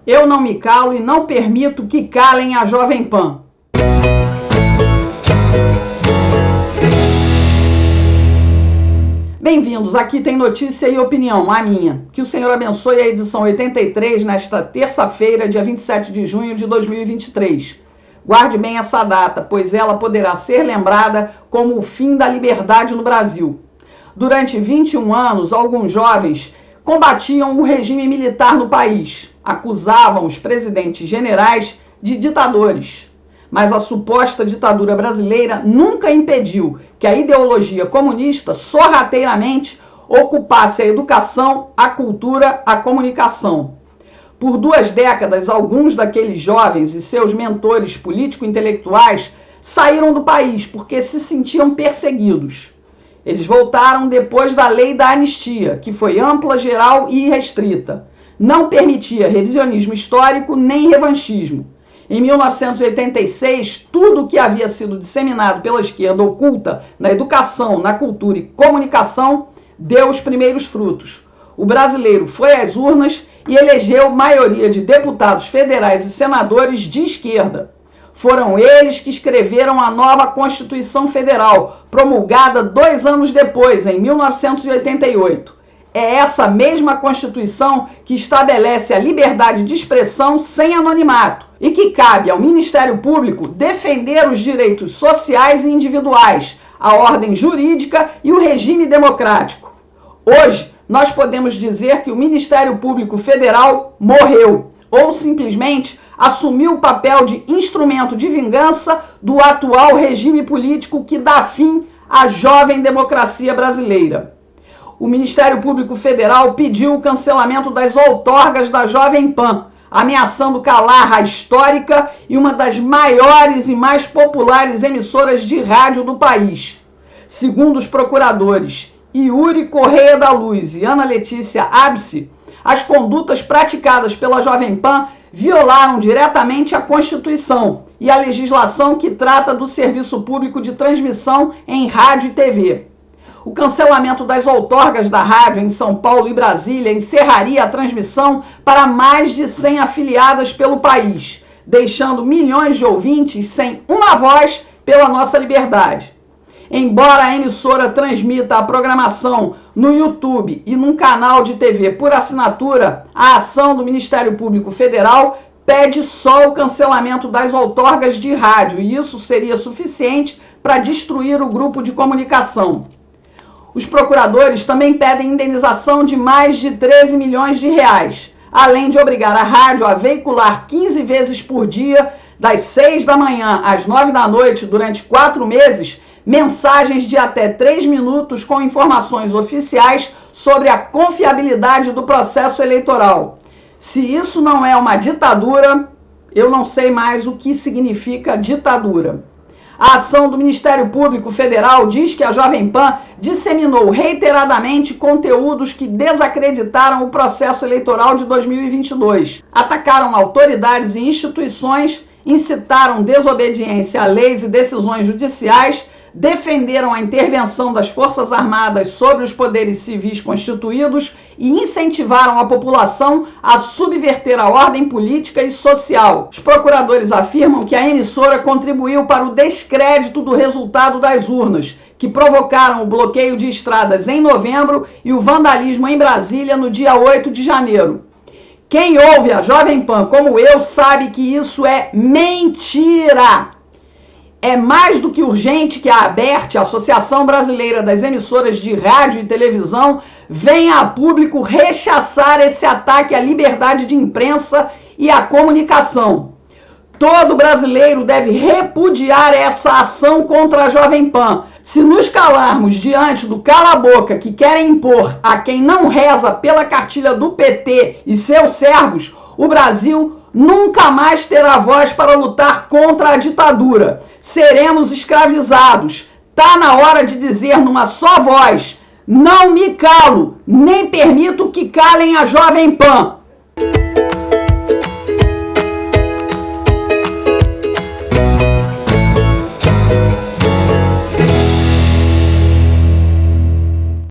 Eu não me calo e não permito que calem a Jovem Pan. Bem-vindos, aqui tem notícia e opinião, a minha. Que o Senhor abençoe a edição 83 nesta terça-feira, dia 27 de junho de 2023. Guarde bem essa data, pois ela poderá ser lembrada como o fim da liberdade no Brasil. Durante 21 anos, alguns jovens combatiam o regime militar no país, acusavam os presidentes generais de ditadores. Mas a suposta ditadura brasileira nunca impediu que a ideologia comunista sorrateiramente ocupasse a educação, a cultura, a comunicação. Por 2 décadas, alguns daqueles jovens e seus mentores político-intelectuais saíram do país porque se sentiam perseguidos. Eles voltaram depois da lei da anistia, que foi ampla, geral e irrestrita. Não permitia revisionismo histórico nem revanchismo. Em 1986, tudo o que havia sido disseminado pela esquerda oculta na educação, na cultura e comunicação deu os primeiros frutos. O brasileiro foi às urnas e elegeu maioria de deputados federais e senadores de esquerda. Foram eles que escreveram a nova Constituição Federal, promulgada 2 anos depois, em 1988. É essa mesma Constituição que estabelece a liberdade de expressão sem anonimato e que cabe ao Ministério Público defender os direitos sociais e individuais, a ordem jurídica e o regime democrático. Hoje, nós podemos dizer que o Ministério Público Federal morreu ou simplesmente assumiu o papel de instrumento de vingança do atual regime político que dá fim à jovem democracia brasileira. O Ministério Público Federal pediu o cancelamento das outorgas da Jovem Pan, ameaçando calar a histórica e uma das maiores e mais populares emissoras de rádio do país. Segundo os procuradores Yuri Correia da Luz e Ana Letícia Abse, as condutas praticadas pela Jovem Pan violaram diretamente a Constituição e a legislação que trata do serviço público de transmissão em rádio e TV. O cancelamento das outorgas da rádio em São Paulo e Brasília encerraria a transmissão para mais de 100 afiliadas pelo país, deixando milhões de ouvintes sem uma voz pela nossa liberdade. Embora a emissora transmita a programação no YouTube e num canal de TV por assinatura, a ação do Ministério Público Federal pede só o cancelamento das outorgas de rádio, e isso seria suficiente para destruir o grupo de comunicação. Os procuradores também pedem indenização de mais de 13 milhões de reais, além de obrigar a rádio a veicular 15 vezes por dia, das 6 da manhã às 9 da noite, durante 4 meses, mensagens de até 3 minutos com informações oficiais sobre a confiabilidade do processo eleitoral. Se isso não é uma ditadura, eu não sei mais o que significa ditadura. A ação do Ministério Público Federal diz que a Jovem Pan disseminou reiteradamente conteúdos que desacreditaram o processo eleitoral de 2022, atacaram autoridades e instituições, incitaram desobediência a leis e decisões judiciais, defenderam a intervenção das Forças Armadas sobre os poderes civis constituídos e incentivaram a população a subverter a ordem política e social. Os procuradores afirmam que a emissora contribuiu para o descrédito do resultado das urnas, que provocaram o bloqueio de estradas em novembro e o vandalismo em Brasília no dia 8 de janeiro. Quem ouve a Jovem Pan como eu sabe que isso é mentira. É mais do que urgente que a ABERT, a Associação Brasileira das Emissoras de Rádio e Televisão, venha a público rechaçar esse ataque à liberdade de imprensa e à comunicação. Todo brasileiro deve repudiar essa ação contra a Jovem Pan. Se nos calarmos diante do cala-boca que querem impor a quem não reza pela cartilha do PT e seus servos, o Brasil nunca mais terá voz para lutar contra a ditadura. Seremos escravizados. Tá na hora de dizer numa só voz: não me calo, nem permito que calem a Jovem Pan.